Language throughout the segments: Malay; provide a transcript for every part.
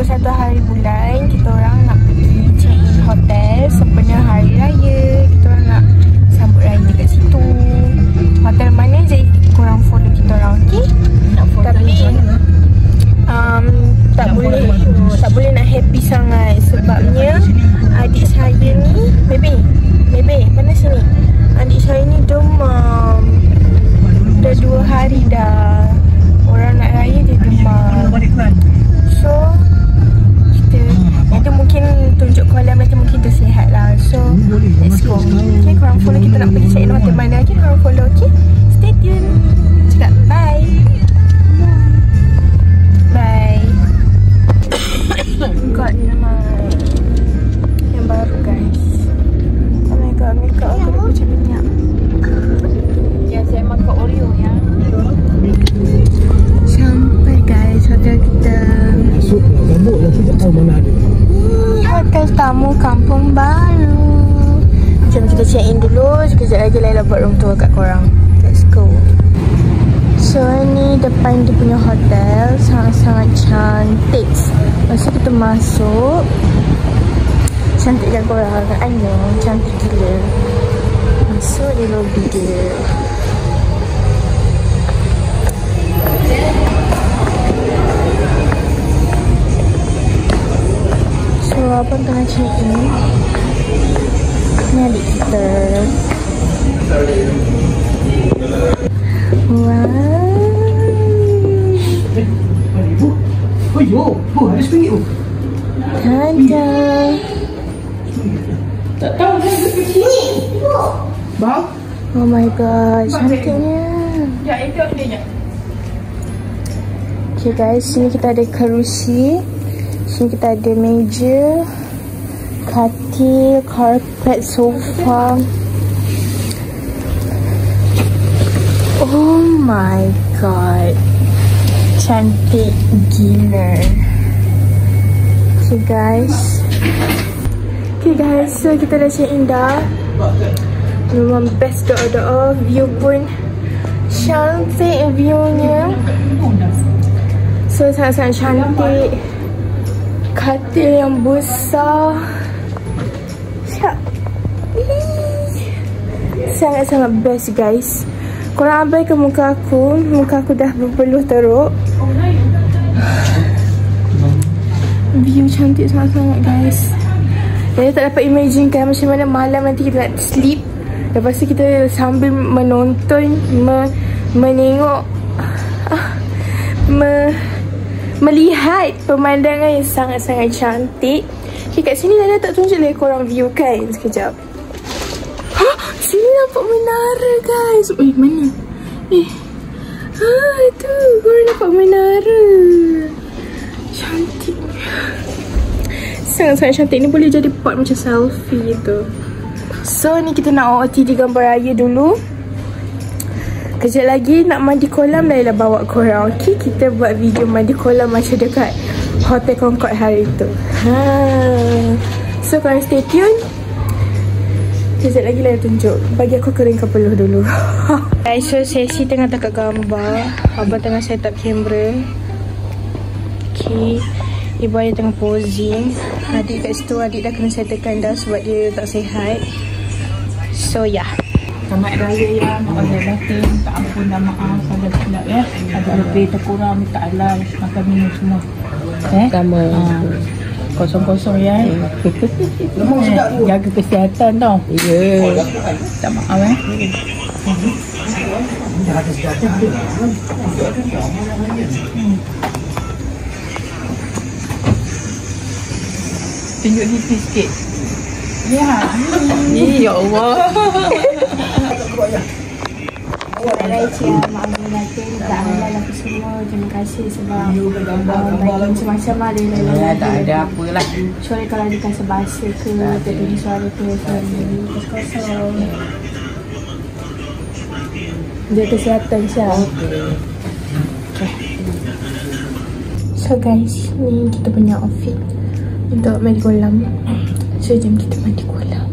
21 hari bulan, kita orang nak pergi check in hotel sempena hari raya. Kita orang nak sambut raya dekat situ. Hotel mana je korang follow kita orang, okey? Tapi tak boleh nak happy sangat sebabnya adik saya ni, Bebe, mana sini? Adik saya ni demam. Dah 2 hari dah. Orang nak raya dia demam. So kita nanti mungkin tunjuk kolam nanti mungkin kita sihat lah. So let's go. Okay, korang follow kita nak pergi check in hotel mana. Okay, korang follow. Okay, stay tune. Cakap bye. Bye. God my yang baru guys. Oh my god, makeup aku dah macam minyak. Ya, saya makan Oreo ya. Sampai guys hotel kita. Masuk gambut dah tidak tahu mana ada. Hotel tamu Kampung Baru. Jom kita check in dulu. Sekejap lagi Laila buat room tour kat korang. Let's go. So ni depan dia punya hotel. Sangat-sangat cantik. Masa kita masuk, cantik kan korang? Ayo, cantik gila. Masuk di lobby dia. So abang tengah check in. Ni adik kita. Wow. Oh, ada RM10. Tada. Tak tahu dah kecil. Bang? Oh my god, cantiknya. Ya, itu dia. Okay guys, sini kita ada kerusi. Sini kita ada meja, katil, karpet, sofa. Oh my god, cantik gila. Okay guys, so kita dah check in dah. Memang best doa-doa. View pun cantik viewnya. So sangat-sangat cantik. Katil yang besar. Sangat-sangat best guys. Korang abaikan muka aku. Muka aku dah berpeluh teruk. View cantik sangat-sangat guys. Saya tak dapat imaginekan macam mana malam nanti kita nak sleep. Lepas tu kita sambil menonton, menengok, melihat pemandangan yang sangat-sangat cantik. Okay, kat sini Lala tak tunjuk lagi korang view kan. Sekejap. Sini nampak menara guys. Mana? Tu korang nampak menara. Cantik. Sangat-sangat cantik. Ni boleh jadi pot macam selfie gitu. So ni kita nak OOTD gambar raya dulu. Kejap lagi nak mandi kolam, Laila bawa korang. Okay, kita buat video mandi kolam macam dekat Hotel Concord hari tu. So korang stay tune. Kejap lagi Laila tunjuk. Bagi aku keringkan peluh dulu. Guys, so sesi tengah tangkap gambar. Abang tengah set up kamera. Okay, ibu ayah tengah posing. Adik kat situ, adik dah kena settlekan dah sebab dia tak sihat. So yeah, Selamat Raya ya, maaf saya batin, tak ampun dan maaf salah silap ya. Ada lebih terkurang minta Allah, makan minum semua. Sama. Kosong-kosong ya. Jaga kesihatan tau. Ya. Tak maaf Tunjuk hipi sikit. Ya. Ya Allah. Alright ya, maaf lahir tak halal apa semua. Terima kasih sebab bagi macam-macam ada. Tak ada apa lah. Kecuali kalau dikasih bahasa ke, terdengar suara ke, kosong-kosong. Dia kesihatan siap. Okay. So guys, ni kita punya outfit untuk mandi kolam. So jom kita mandi kolam.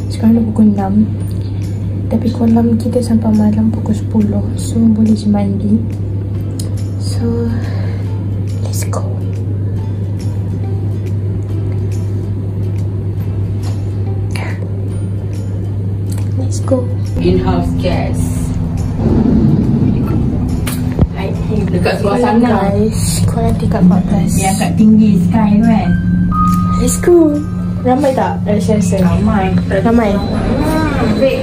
Sekarang dah pukul 6. Tapi kolam kita sampai malam pukul 10. So boleh je mandi. So let's go. go. In-house gas. Dekat suasana. Guys, korang tingkat 14. Yang kat tinggi sky tu kan. Let's go. Ramai tak? Rasa-rasa. Ramai. Ramai. Baik.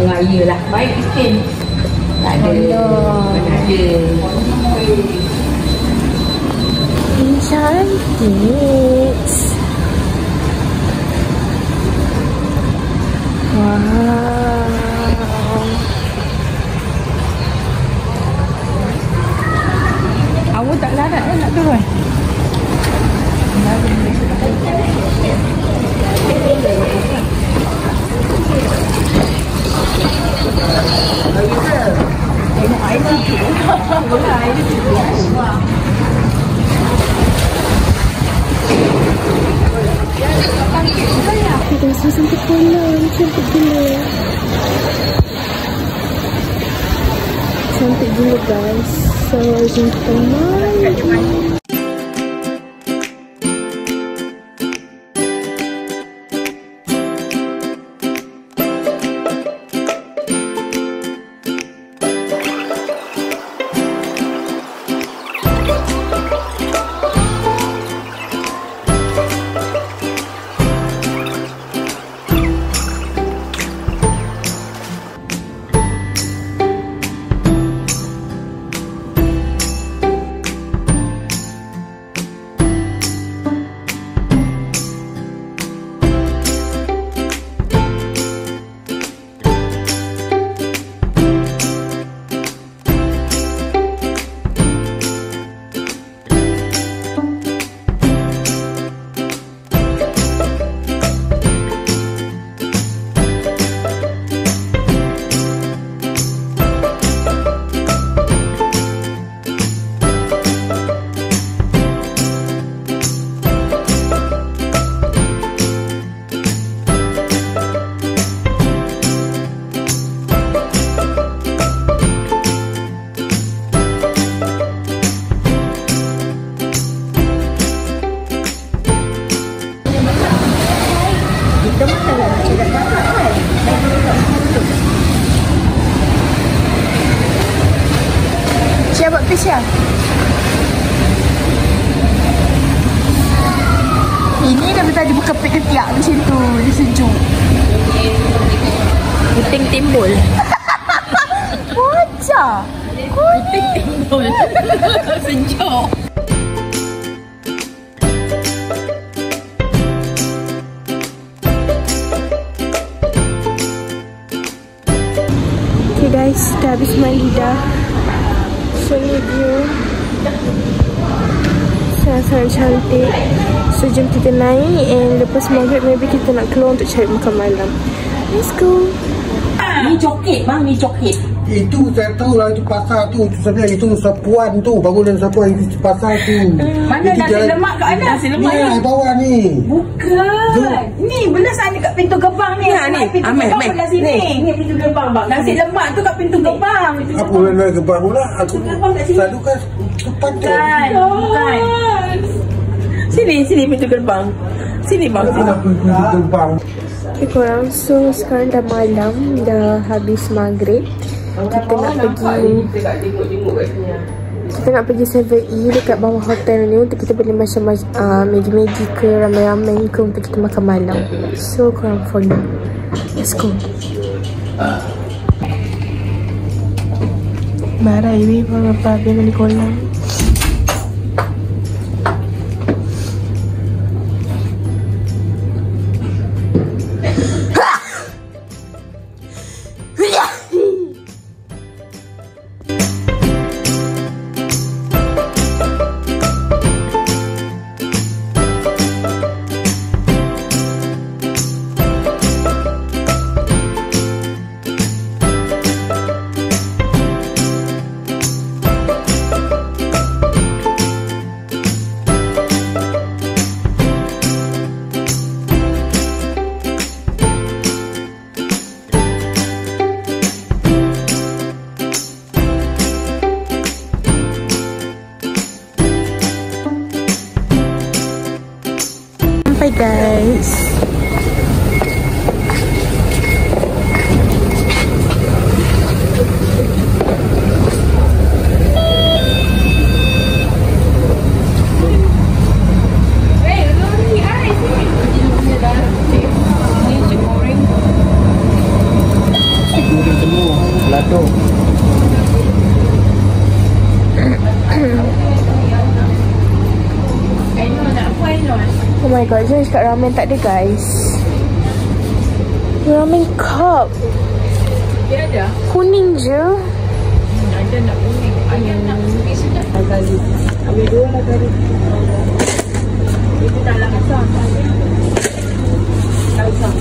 Raya lah. Baik bikin. Tak ada. Mana ada. Ini cantik. Wow. Awak tak larat kan nak turun? Tengok air sikit. Boleh air sikit. Kita rasa sampai kolam. Cantik gila. Cantik gila guys. So, jumpa lagi. Siapa Pisha? Ini dah tadi buka ketiak macam tu. Dia sejuk. Puting timbul. Wajah. Puting timbul. Sejuk. Okay guys, dah habis mandi dah. So ni view sangat-sangat cantik. So jom kita naik, and lepas maghrib maybe kita nak keluar untuk cari makan malam. Let's go. Ni coket bang, ni coket. Itu saya tahu lah, itu pasar tu. Sebenarnya itu Sapuan tu, bangunan Sapuan, itu pasar tu. Mana itu nasi lemak kat mana? Nasi lemak ni ni. bawah ni. Bukan. Ni belah sana kat pintu gerbang ni. Ya, ni. Pintu gerbang belah sini. Ni pintu gerbang bang. Nasi lemak tu kat pintu gerbang. Apa nak gerbang pula? Aku gerbang kat sini. selalu kan tempat tu. Bukan. Sini pintu gerbang. Sini bang. Apa pintu gerbang? Okay korang, so sekarang dah malam, dah habis maghrib. Kita nak pergi 7E dekat bawah hotel ni untuk kita boleh macam Maggi ke ramai-ramai ke untuk kita makan malam. So korang follow. Let's go. Marah ibu bapa biar di kolam. gaduh. Oh my god, Zul cakap ramen tak ada guys. Ramen cup Dia ada? kuning je. Ada nak kuning. Ayam nak kuning sedap. Kali. Ambil 2 lah kali. Itu tak lah besar. Tak besar.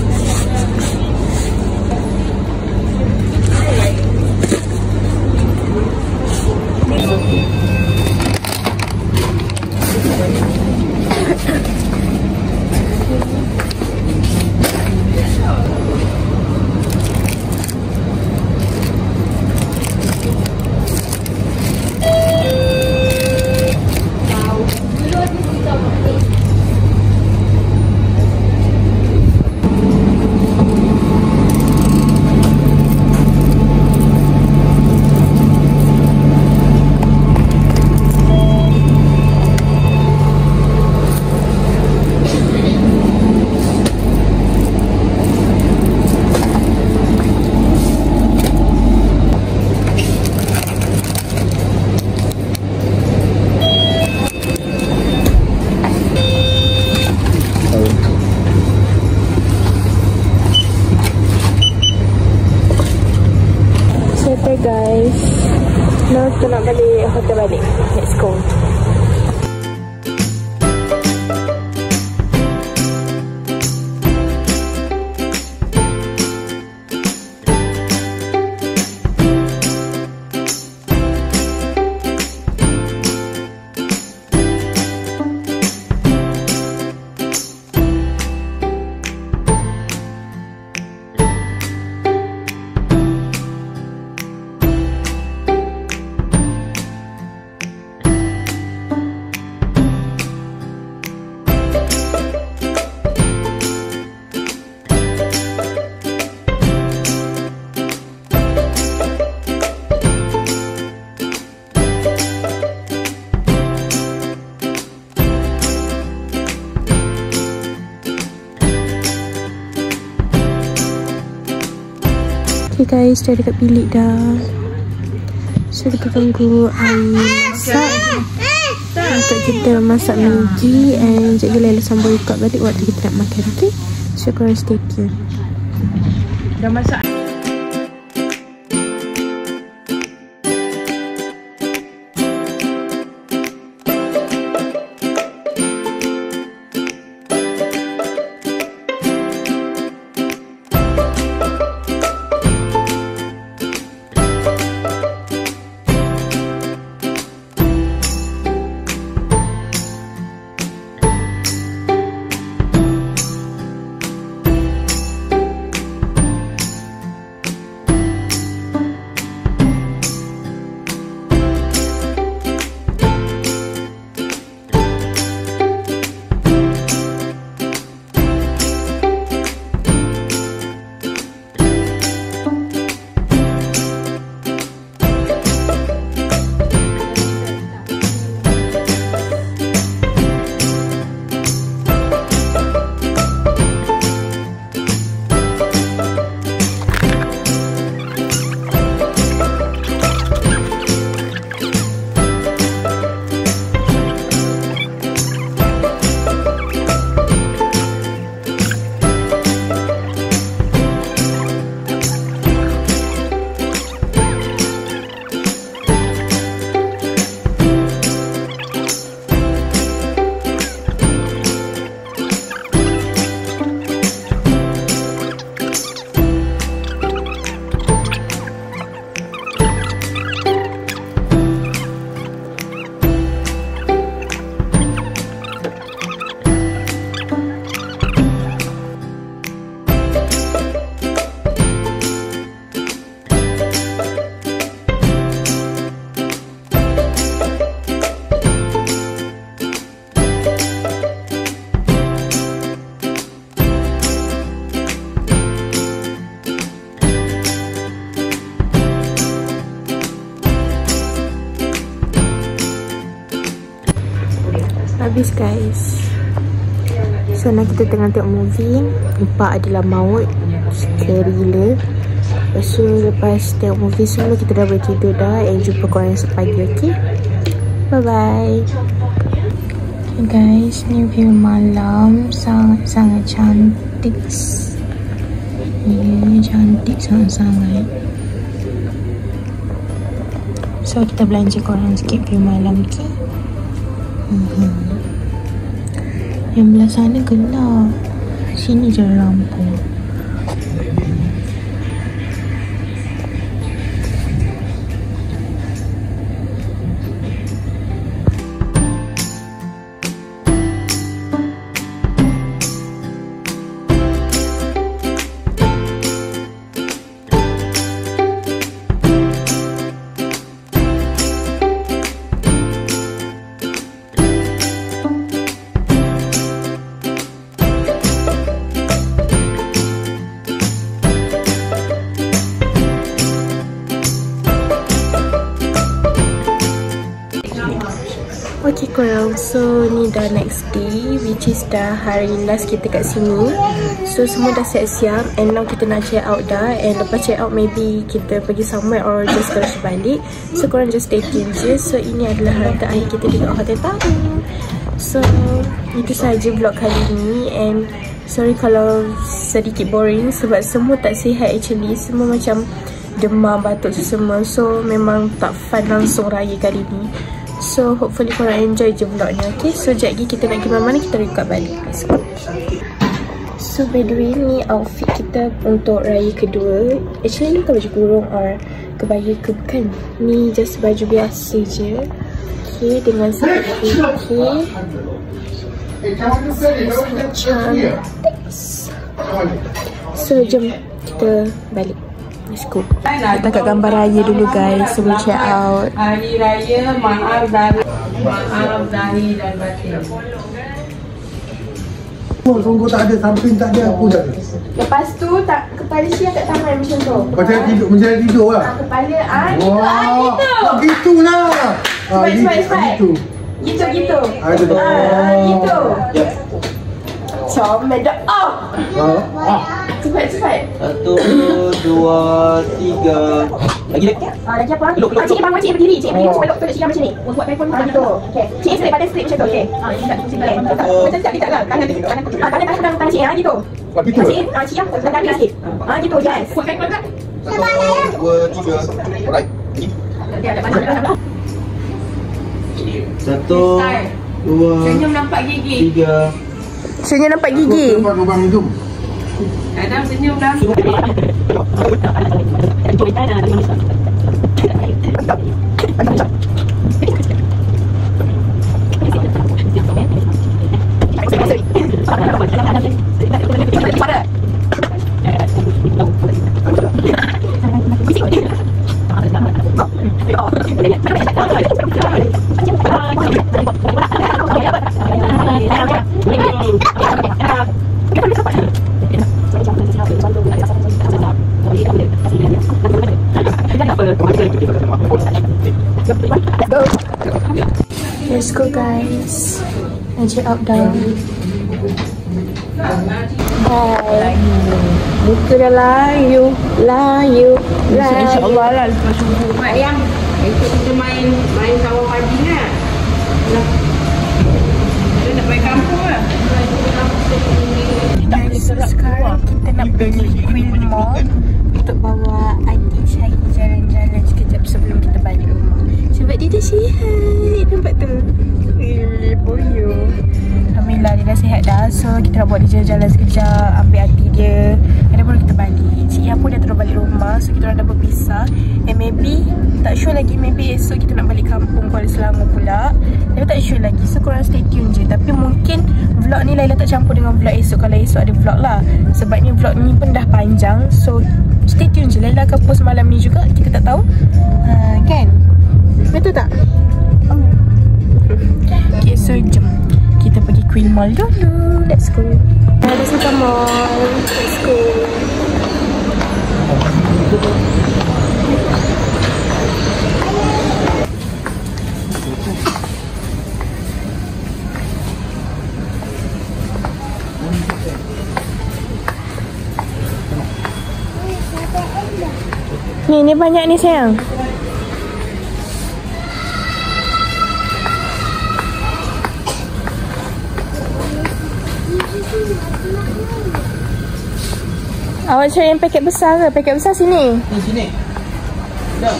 Guys, now kita nak balik hotel balik. Let's go. Okay guys, dah dekat bilik dah. So kita tunggu air masak untuk kita masak Maggi. And Cik Laila sambung buka balik waktu kita nak makan. Okay, so korang stay tune. Dah masak. Habis guys. So nak kita tengah tengok movie. Empat adalah maut. Scary gila. Lepas tu lepas tengok movie semua, kita dah boleh tidur dah. And jumpa korang esok pagi, okay? Bye bye. Okay guys, ni view malam sangat-sangat cantik. Ini cantik sangat-sangat. So kita belanja korang sikit view malam, okay? Yang belah sana gelap, sini je lampu. Okay korang, so ni dah next day, which is dah hari last kita kat sini. So semua dah siap-siap and now kita nak check out dah. And lepas check out maybe kita pergi somewhere or just terus balik. So korang just stay tune je. So ini adalah hari terakhir kita dekat hotel Taru. So itu sahaja vlog kali ni. And sorry kalau sedikit boring sebab semua tak sihat actually. Semua macam demam, batuk semua. So memang tak fun langsung raya kali ni. So hopefully korang enjoy je vlog ni, okay? So sekejap lagi kita nak pergi mana-mana, kita record balik. Let's go. So by the way, ni outfit kita untuk raya kedua. Actually ni bukan baju kurung or kebaya ke, bukan. Ni just baju biasa je, okay? Dengan seperti okay. Sangat cantik. So jom kita balik. Let's go. Kita kat gambar raya dulu guys, sebelum check out. Hari Raya maaf zahir dan batin. Sungguh tak ada, samping tak ada, aku tak ada. Lepas tu tak kepala siap kat taman macam tu. Macam tidur lah. Kepala Wah, gitulah. Gitu. Gitu. Gitu. Comel dah. Cepat. 1, 2, 3. Lagi lagi. Lagi apa? Cik bangun, cik berdiri. Cik berdiri supaya doktor cik macam ni. Buat telefon macam tu. Okey. Cik straight pada straight macam tu. Okey. Macam tak lah. Tangan tangan cik gitu. Gitu. Cik yang tangan sikit. Gitu. Yes. Buat telefon tak? 1, 2, 3. Alright. Satu, dua. Senyum nampak gigi. 3. Senyum nampak gigi. Lubang hidung. Adam senyum dah. Let's go guys. Check out down. Bye. Muka dah layu. InsyaAllah lah lepas subuh. Mak yang esok kita main sawah pagi kan. Kita nak balik kampung lah. Guys, sekarang kita nak pergi Queen Mall untuk bawa adik saya jalan-jalan sekejap sebelum kita balik rumah. Sebab dia dah sihat. Nampak tu? Boyo. Alhamdulillah dia dah sihat dah. So kita nak bawa dia jalan-jalan sekejap, ambil adik dia, and then baru kita balik. Cik Yang pun dah terus balik rumah. So kita orang dah berpisah. And maybe, tak sure lagi, maybe esok kita nak balik kampung Kuala Selangor pula. Tapi tak sure lagi. So korang stay tune je. Tapi mungkin vlog ni Laila tak campur dengan vlog esok. Kalau esok ada vlog lah. Sebab ni vlog ni pun dah panjang. So stay tune je. Laila akan post malam ni juga. Kita tak tahu. Kan? Betul tak? Okay, so jom kita pergi Queen Mall dulu. Let's go. Ada Suka Mall. Let's go. Ni banyak ni sayang. Awak cari yang paket besar ke? Paket besar sini. Ni sini. Dah.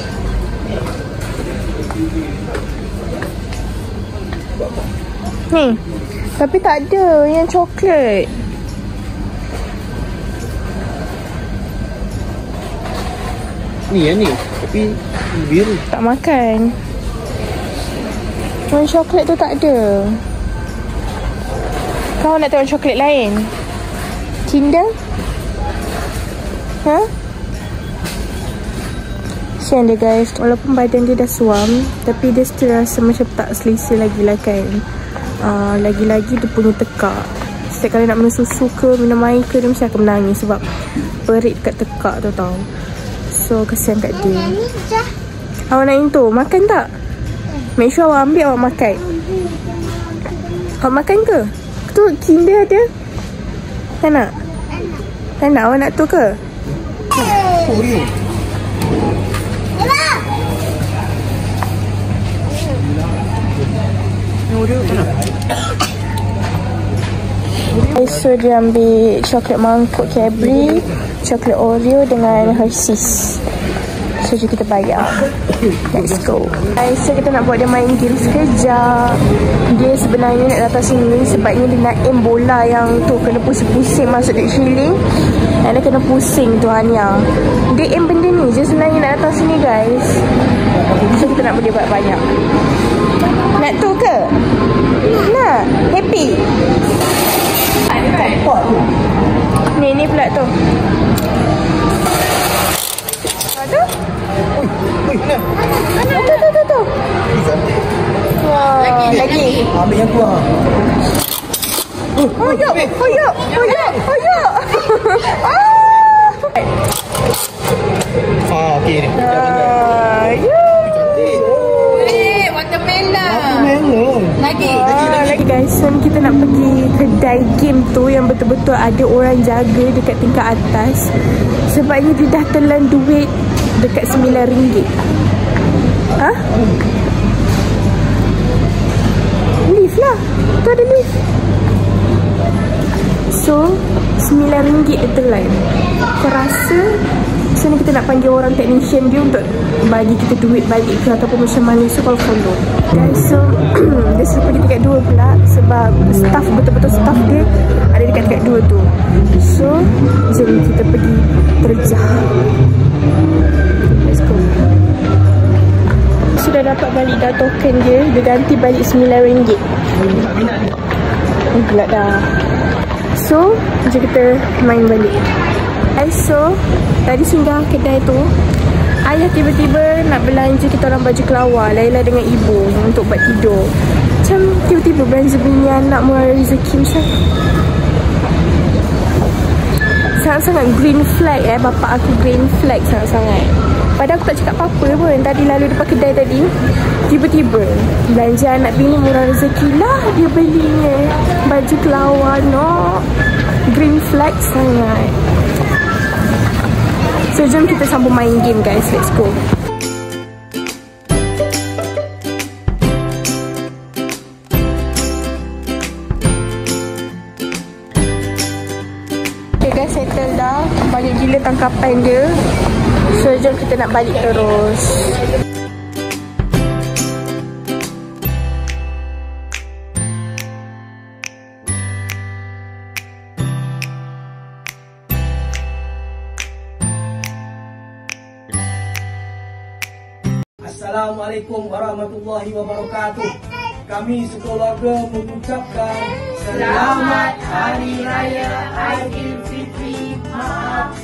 Ni. Tapi tak ada yang coklat. Ni yang ni. Tapi biru. Tak makan. Yang coklat tu tak ada. Kau nak tengok coklat lain? Kinder? Ha? Kesian dia guys. Walaupun badan dia dah suam, tapi dia still rasa macam tak selesa lagi lah kan. Lagi-lagi dia punya tekak. Setiap kali nak minum susu ke, minum air ke, dia mesti akan menangis sebab perit kat tekak tu tau. So kesian kat dia. Awak nak tu? Makan tak? Make sure awak ambil, awak makan. Awak makan ke? Tu Kinder ada? Tak nak? Tak nak? Awak nak tu ke? Oreo. Oreo tak nak. So dia ambil coklat mangkuk Cadbury, coklat Oreo dengan Hershey's. So jom kita bayar. Let's go. Guys, so kita nak buat dia main game sekejap. Dia sebenarnya nak datang sini sebabnya dia nak aim bola yang tu kena pusing-pusing masuk dekat shilling. Dan dia kena pusing tu Hania. Dia aim benda ni je sebenarnya nak datang sini guys. So kita nak buat dia banyak. Nak tu ke? Nak? Happy? Ni pula tu. Tu? Tu. Wah, lagi. Ambil yang keluar. Hoyok. Okey ni. Lagi guys, so kita nak pergi kedai game tu yang betul-betul ada orang jaga dekat tingkat atas. Sebabnya dia dah telan duit dekat RM9. Ha? Lift lah. Tu ada lift. So RM9 dia telan. Kau rasa so ni kita nak panggil orang technician dia untuk bagi kita duit balik ke ataupun macam mana. So kau follow guys. So dia suruh pergi dekat 2 pula sebab staff, betul-betul staff dia ada dekat 2 tu. So jom kita pergi terjah. Let's go. Sudah dapat balik dah token dia. Dia ganti balik RM9. Gelap dah. So jom kita main balik. So tadi singgah kedai tu, ayah tiba-tiba nak belanja kita orang baju kelawar, Laila dengan ibu untuk buat tidur. Macam tiba-tiba belanja bini anak murah rezeki macam sangat-sangat green flag bapak aku green flag sangat-sangat. Padahal aku tak cakap apa-apa pun. Tadi lalu depan kedai tadi, tiba-tiba belanja anak bini murah rezeki lah dia belinya baju kelawar. No, green flag sangat. So jom kita sambung main game guys. Let's go. Okay guys, settle dah. Banyak gila tangkapan dia. So jom kita nak balik terus. Assalamualaikum warahmatullahi wabarakatuh. Kami sekeluarga mengucapkan Selamat Hari Raya Aidilfitri. Maaf